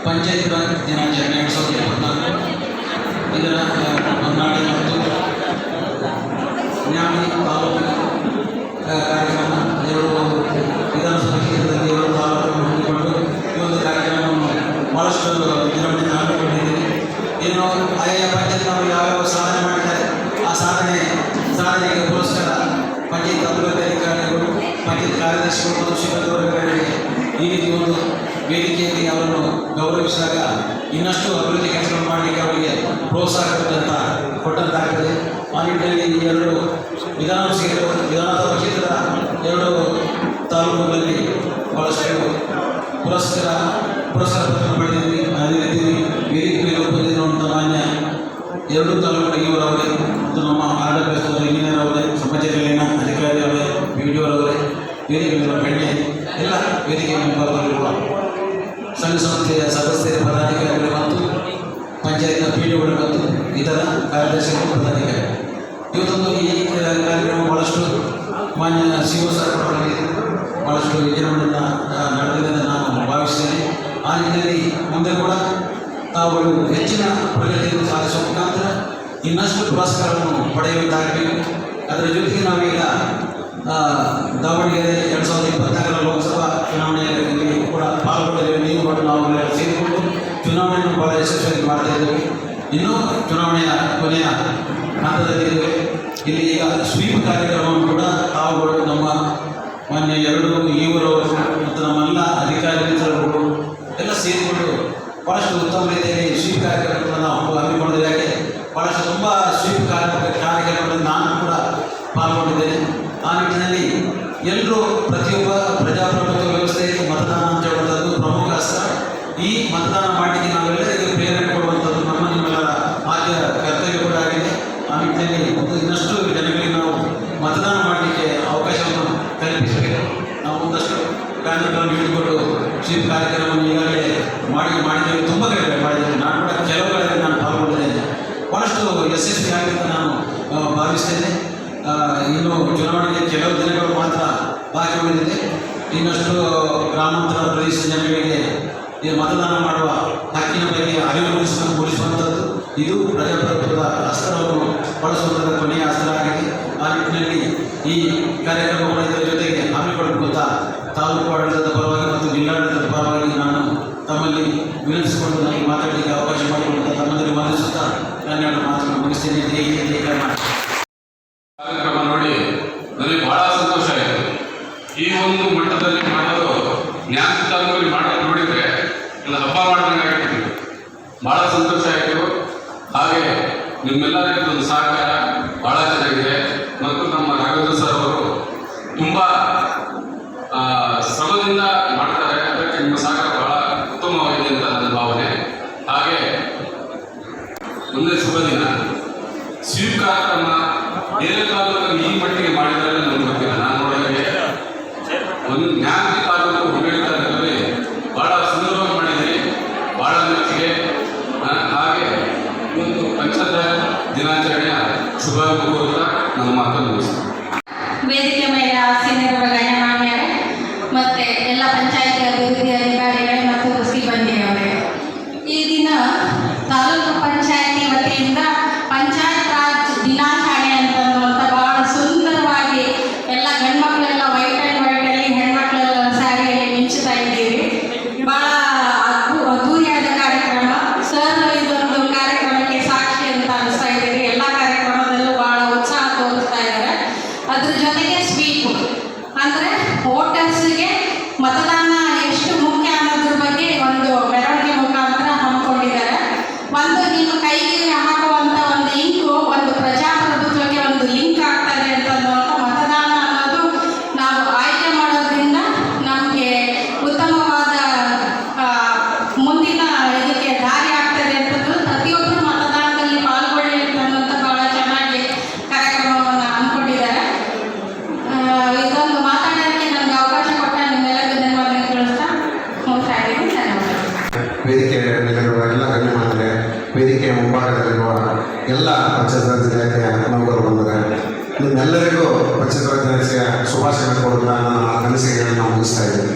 ಪಂಚಾಯತ್ ರಾಜ್ ದಿನಾಚರಣೆ 2024 ಇದರ ಹೊನ್ನಾಳಿ ಮತ್ತು ನ್ಯಾಮಿ ತಾಲೂಕಿನ ಕಾರ್ಯಕ್ರಮ ಎರಡು ವಿಧಾನಸಭಾ ಕ್ಷೇತ್ರದಲ್ಲಿ ಎರಡು ತಾಲೂಕನ್ನು ಹೊಂದಿಕೊಂಡು ಈ ಒಂದು ಕಾರ್ಯಕ್ರಮವನ್ನು ಭಾಳಷ್ಟು ವಿಜೃಂಭಣೆಯಿಂದ ಹಮ್ಮಿಕೊಂಡಿದ್ದೀವಿ. ಏನು ಆಯಾ ಪಂಚಾಯತ್ ನಾವು ಯಾವ್ಯಾವ ಸಾಧನೆ ಮಾಡಿದ್ದಾರೆ ಆ ಸಾಧನೆಗೆ ಪುರಸ್ಕಾರ ಪಂಚಾಯತ್ ಅಭಿವೃದ್ಧಿ ಅಧಿಕಾರಿಗಳು, ಪಂಚಾಯತ್ ಕಾರ್ಯದರ್ಶಿಗಳು ಮತ್ತು ಸಿಬ್ಬಂದಿ ವರ್ಗಗಳಿಗೆ ಈ ರೀತಿ ಒಂದು ವೇದಿಕೆಯಲ್ಲಿ ಅವರನ್ನು ಗೌರವಿಸಿದಾಗ ಇನ್ನಷ್ಟು ಅಭಿವೃದ್ಧಿ ಕೆಲಸಗಳು ಮಾಡಲಿಕ್ಕೆ ಅವರಿಗೆ ಪ್ರೋತ್ಸಾಹ ಕೊಟ್ಟಂತಾಗ್ತದೆ. ಆ ನಿಟ್ಟಿನಲ್ಲಿ ಈ ಎರಡು ವಿಧಾನಸಭಾ ಕ್ಷೇತ್ರದ ಎರಡು ತಾಲೂಕುಗಳಲ್ಲಿ ಭಾಳಷ್ಟು ಪುರಸ್ಕಾರ ಪತ್ರ ಪಡೆದಿದ್ವಿ. ಅದೇ ರೀತಿ ವೇದಿಕೆ ಮೇಲೆ ಉಪಸ್ಥಿತಿರುವಂಥ ಮಾನ್ಯ ಎರಡು ತಾಲೂಕು ಇವರವರೇ ಮತ್ತು ನಮ್ಮ ಆಡಳಿತ ಇಂಜಿನಿಯರ್ ಅವರೇ, ಸಮಾಜದಲ್ಲಿನ ಅಧಿಕಾರಿ ಅವರೇ, PDO ಅವರೇ, ವೇದಿಕೆ ಗಣ್ಯ ಎಲ್ಲ ವೇದಿಕೆ ಮುಂಭಾಗದಲ್ಲಿರುವ ಸಂಘ ಸಂಸ್ಥೆಯ ಸದಸ್ಯರ ಪದಾಧಿಕಾರಿಗಳು ಮತ್ತು ಪಂಚಾಯತ್ನ PDOಗಳು ಮತ್ತು ಇತರ ಕಾರ್ಯದರ್ಶಿಗಳು ಪದಾಧಿಕಾರಿ. ಇವತ್ತೊಂದು ಈ ಕಾರ್ಯಕ್ರಮ ಭಾಳಷ್ಟು ಮಾನ್ಯ CO ಸರ್ ಭಾಳಷ್ಟು ವಿಜೃಂಭಣೆಯಿಂದ ನಡೆದಿದೆ ಎಂದು ನಾನು ಭಾವಿಸ್ತೇನೆ. ಆ ನಿಟ್ಟಿನಲ್ಲಿ ಮುಂದೆ ಕೂಡ ತಾವುಗಳು ಹೆಚ್ಚಿನ ಪ್ರಗತಿಯನ್ನು ಸಾಧಿಸುವ ಮುಖಾಂತರ ಇನ್ನಷ್ಟು ಪುರಸ್ಕಾರವನ್ನು ಪಡೆಯುವಂತಾಗಬೇಕು. ಅದರ ಜೊತೆಗೆ ನಾವೀಗ ದಾವಣಗೆರೆ 2024ರ ಲೋಕಸಭಾ ಚುನಾವಣೆಯಲ್ಲಿ ಕೂಡ ಪಾಲ್ಗೊಂಡಿದ್ದೇವೆ. ನೀವು ಕೂಡ ನಾವು ಸೇರಿಕೊಂಡು ಚುನಾವಣೆಯನ್ನು ಭಾಳ ಯಶಸ್ವಿಯಾಗಿ ಮಾಡ್ತಾ ಇದ್ದೇವೆ. ಇನ್ನೂ ಚುನಾವಣೆಯ ಕೊನೆಯ ಹಂತದಲ್ಲಿದ್ದೇವೆ. ಇಲ್ಲಿ ಈಗ ಸ್ವೀಪ್ ಕಾರ್ಯಕ್ರಮವನ್ನು ಕೂಡ ತಾವುಗಳು ನಮ್ಮ ಮಾನ್ಯ ಎರಡು ಇವರವರು ಮತ್ತು ನಮ್ಮೆಲ್ಲ ಅಧಿಕಾರಿ ಮಿತ್ರರುಗಳು ಎಲ್ಲ ಸೇರಿಕೊಂಡು ಭಾಳಷ್ಟು ಉತ್ತಮ ರೀತಿಯಲ್ಲಿ ಸ್ವೀಪ್ ಕಾರ್ಯಕ್ರಮಗಳನ್ನು ನಾವು ಹಮ್ಮಿಕೊಂಡಿದ್ದೇವೆ. ಭಾಳಷ್ಟು ತುಂಬ ಸ್ವೀಪ್ ಕಾರ್ಯಕ್ರಮಗಳಲ್ಲಿ ನಾನು ಕೂಡ ಪಾಲ್ಗೊಂಡಿದ್ದೇನೆ. ಆ ನಿಟ್ಟಿನಲ್ಲಿ ಎಲ್ಲರೂ ಪ್ರತಿಯೊಬ್ಬ ಪ್ರಜಾಪ್ರಭುತ್ವ ವ್ಯವಸ್ಥೆಯಲ್ಲಿ ಮತದಾನ ಅಂತ ಹೇಳುವಂಥದ್ದು ಪ್ರಮುಖ ಅಸ್ತ್ರ. ಈ ಮತದಾನ ಮಾಡಲಿಕ್ಕೆ ನಾವೆಲ್ಲರಿಗೂ ಪ್ರೇರಣೆ ಕೊಡುವಂಥದ್ದು ನಮ್ಮ ನಿಮ್ಮೆಲ್ಲರ ಆದ್ಯ ಕರ್ತವ್ಯ ಕೂಡ ಆಗಿದೆ. ಆ ನಿಟ್ಟಿನಲ್ಲಿ ಇನ್ನಷ್ಟು ಜನಗಳಿಗೆ ನಾವು ಮತದಾನ ಮಾಡಲಿಕ್ಕೆ ಅವಕಾಶವನ್ನು ಕಲ್ಪಿಸಬೇಕು. ನಾವು ಒಂದಷ್ಟು ಕಾರ್ಯಕ್ರಮಗಳನ್ನು ಹಿಡಿದುಕೊಂಡು ಸ್ವೀಪ್ ಕಾರ್ಯಕ್ರಮವನ್ನು ಈಗಾಗಲೇ ಮಾಡಿದ್ದೇವೆ. ತುಂಬ ಕಡೆ ಮಾಡಿದ್ದೇವೆ. ನಾನು ಕೂಡ ಕೆಲವುಗಳಲ್ಲಿ ನಾನು ಪಾಲ್ಗೊಂಡಿದ್ದೇನೆ. ಭಾಳಷ್ಟು ಯಶಸ್ವಿಯಾಗಿ ಅಂತ ನಾನು ಭಾವಿಸ್ತೇನೆ. ಇನ್ನು ಚುನಾವಣೆಗೆ ಕೆಲವು ದಿನಗಳು ಮಾತ್ರ ಬಾಕಿ ಉಳಿದಿದೆ. ಇನ್ನಷ್ಟು ಗ್ರಾಮಾಂತರ ಪ್ರದೇಶದ ಜನಗಳಿಗೆ ಈ ಮತದಾನ ಮಾಡುವ ಹಕ್ಕಿನ ಬಗ್ಗೆ ಅರಿವು ಮೂಡಿಸುವಂಥದ್ದು ಇದು ಪ್ರಜಾಪ್ರಭುತ್ವದ ಅಸ್ತ್ರವನ್ನು ಬಳಸುವಂಥದ್ದು ಕೊನೆಯ ಅಸ್ತ್ರ ಆಗಿದೆ. ಆ ನಿಟ್ಟಿನಲ್ಲಿ ಈ ಕಾರ್ಯಕ್ರಮಗಳ ಜೊತೆಗೆ ಹಮ್ಮಿಕೊಳ್ಳುವಂಥ ತಾಲೂಕು ಆಡಳಿತದ ಪರವಾಗಿ ಮತ್ತು ಜಿಲ್ಲಾಡಳಿತದ ಪರವಾಗಿ ನಾನು ತಮ್ಮಲ್ಲಿ ವಿನಂತಿಸಿಕೊಂಡು ನನಗೆ ಮಾತಾಡಲಿಕ್ಕೆ ಅವಕಾಶ ಮಾಡಿಕೊಡುತ್ತಾ ತಮ್ಮಲ್ಲಿ ವಂದಿಸುತ್ತಾ ನನ್ನ ಮಾತನ್ನು ಮುಗಿಸ್ತೇನೆ. ಕಾರ್ಯಕ್ರಮ ನೋಡಿ ನನಗೆ ಬಹಳ ಸಂತೋಷ ಆಯಿತು. ಈ ಒಂದು ಮಟ್ಟದಲ್ಲಿ ಮಾಡೋದು ನ್ಯಾಯ ತಾಲೂಕಲ್ಲಿ ಮಾಡೋದು ನೋಡಿದರೆ ಎಲ್ಲ ಹಬ್ಬ ಮಾಡಿದಂಗೆ ಆಗಿರ್ತೀವಿ. ಭಾಳ ಸಂತೋಷ ಆಯಿತು. ಹಾಗೆ ನಿಮ್ಮೆಲ್ಲರ ಒಂದು ಸಹಕಾರ ಭಾಳ ಚೆನ್ನಾಗಿದೆ. ಮತ್ತು ನಮ್ಮ ರಾಘವೇಂದ್ರ ಸರ್ ಅವರು ತುಂಬ ಶ್ರಮದಿಂದ ಮಾಡ್ತಾರೆ. ಅದಕ್ಕೆ ನಿಮ್ಮ ಸಹಕಾರ ಬಹಳ ಉತ್ತಮವಾಗಿದೆ ಅಂತ ನನ್ನ ಭಾವನೆ. ಹಾಗೆ ಮುಂದೆ ಶುಭ ದಿನ. ಸ್ವೀಪ್ ಕಾರ್ಯಕ್ರಮ ಬೇರೆ ತಾಲೂಕಲ್ಲಿ ಈ ಮಟ್ಟಿಗೆ ಮಾಡಿದರೆ ನಮ್ಗೆ ಗೊತ್ತಿಲ್ಲ. ನಾನು ನೋಡಿದರೆ ಒಂದು ಜ್ಞಾನ ತಾಲೂಕು ಹುಡುಗಿಗಳಲ್ಲಿ ಭಾಳ ಸುಂದರವಾಗಿ ಮಾಡಿದ್ದೀರಿ. ಭಾಳ ಮೆಚ್ಚಿಗೆ. ಹಾಗೆ ಒಂದು ಪಂಚಾಯತ್ ದಿನಾಚರಣೆಯ ಶುಭ ಕೋರುತ್ತಾ ನನ್ನ ಮಾತನ್ನು ಮುಗಿಸ್ತೀನಿ. ವೇದಿಕೆ ಮೇಲೆ ಆಸೀನರ ಗಣ್ಯಮಾನ್ಯರೇ ಮತ್ತು ಎಲ್ಲ ಪಂಚಾಯತ್ ಅಭಿವೃದ್ಧಿ ಅಧಿಕಾರಿಗಳೇ ಮತ್ತು ಸಿಬ್ಬಂದಿಯವರೇ, ಈ ದಿನ ತಾಲೂಕು ಪಂಚಾಯತಿ ವತಿಯಿಂದ ಪಂಚಾಯತ್ ರಾಜ್ ದಿನಾಚರಣೆ ಅಂತಂತ ಭಾಳ ಸುಂದರವಾಗಿ ಎಲ್ಲ ಗಂಡ್ಮಕ್ಳೆಲ್ಲ ವೈಟ್ ಅಲ್ಲಿ ಹೆಣ್ಮಕ್ಳೆಲ್ಲ ಸ್ಯಾರಿಯಲ್ಲಿ ಮಿಂಚುತ್ತಾ ಇದ್ದೀವಿ. ಭಾಳ ಅದ್ದೂರಿಯಾದ ಕಾರ್ಯಕ್ರಮ. ಸರ್ ಇದೊಂದು ಕಾರ್ಯಕ್ರಮಕ್ಕೆ ಸಾಕ್ಷಿ ಅಂತ ಅನಿಸ್ತಾ ಇದ್ದೀರಿ. ಎಲ್ಲ ಕಾರ್ಯಕ್ರಮದಲ್ಲೂ ಭಾಳ ಉತ್ಸಾಹ ತೋರಿಸ್ತಾ ಇದ್ದಾರೆ. ಅದ್ರ ಜೊತೆಗೆ ಸ್ವೀಪ್ ಅಂದರೆ ವೋಟರ್ಸ್ಗೆ ಮತದಾನ ಎಷ್ಟು ಮುಖ್ಯ ಅನ್ನೋದ್ರ ಬಗ್ಗೆ ಒಂದು ಮೆರವಣಿಗೆ ಮುಖಾಂತರ ಹಮ್ಮಿಕೊಂಡಿದ್ದಾರೆ. ಒಂದು ನಿಮ್ಮ ಕೈಗೆ ಹಾಕುವಂಥ ಒಂದು ಲಿಂಕು ಒಂದು ಪ್ರಜಾಪ್ರಭುತ್ವಕ್ಕೆ ಒಂದು ಲಿಂಕ್ ಆಗ್ತದೆ ಅಂತಂದುವಂಥ ಮತದಾನ ಅನ್ನೋದು ನಾವು ಆಯ್ಕೆ ಮಾಡೋದ್ರಿಂದ ನಮಗೆ ಉತ್ತಮವಾದ ಮುಂದಿನ ಇದಕ್ಕೆ ದಾರಿ ಆಗ್ತದೆ ಅಂತಂದು ಪ್ರತಿಯೊಬ್ಬರು ಮತದಾನದಲ್ಲಿ ಪಾಲ್ಗೊಳ್ಳಿ ಅನ್ನೋಂಥ ಭಾಳ ಚೆನ್ನಾಗಿ ಕಾರ್ಯಕ್ರಮವನ್ನು ಹಮ್ಮಿಕೊಂಡಿದ್ದಾರೆ. ಇದೊಂದು ಮಾತಾಡೋದಕ್ಕೆ ನನಗೆ ಅವಕಾಶ ಕೊಟ್ಟ ನಿಮ್ಮೆಲ್ಲರಿಗೂ ಧನ್ಯವಾದ ತಿಳಿಸ್ತಾ ಮುಗಿಸ್ತಾ ಇದ್ದೀನಿ. ಧನ್ಯವಾದ. ವೇದಿಕೆ ಮೇಲಿರುವ ಎಲ್ಲ ಗಣ್ಯಮಾನ್ಯರೇ, ವೇದಿಕೆಯ ಮುಂಭಾಗದಲ್ಲಿರುವ ಎಲ್ಲ ಪಂಚಾಯತ್ ಇಲಾಖೆಯ ನೌಕರರು ಬಂದರೆ ನಿಮ್ಮೆಲ್ಲರಿಗೂ ಪಂಚಾಯತ್ ರಾಜ್ ದಿನಾಚರಣೆಯ ಶುಭಾಶಯ ಕೊಡುತ್ತಾ ನನ್ನ ಅನಿಸಿಕೆಗಳನ್ನು ಮುಗಿಸ್ತಾ ಇದ್ದೀನಿ.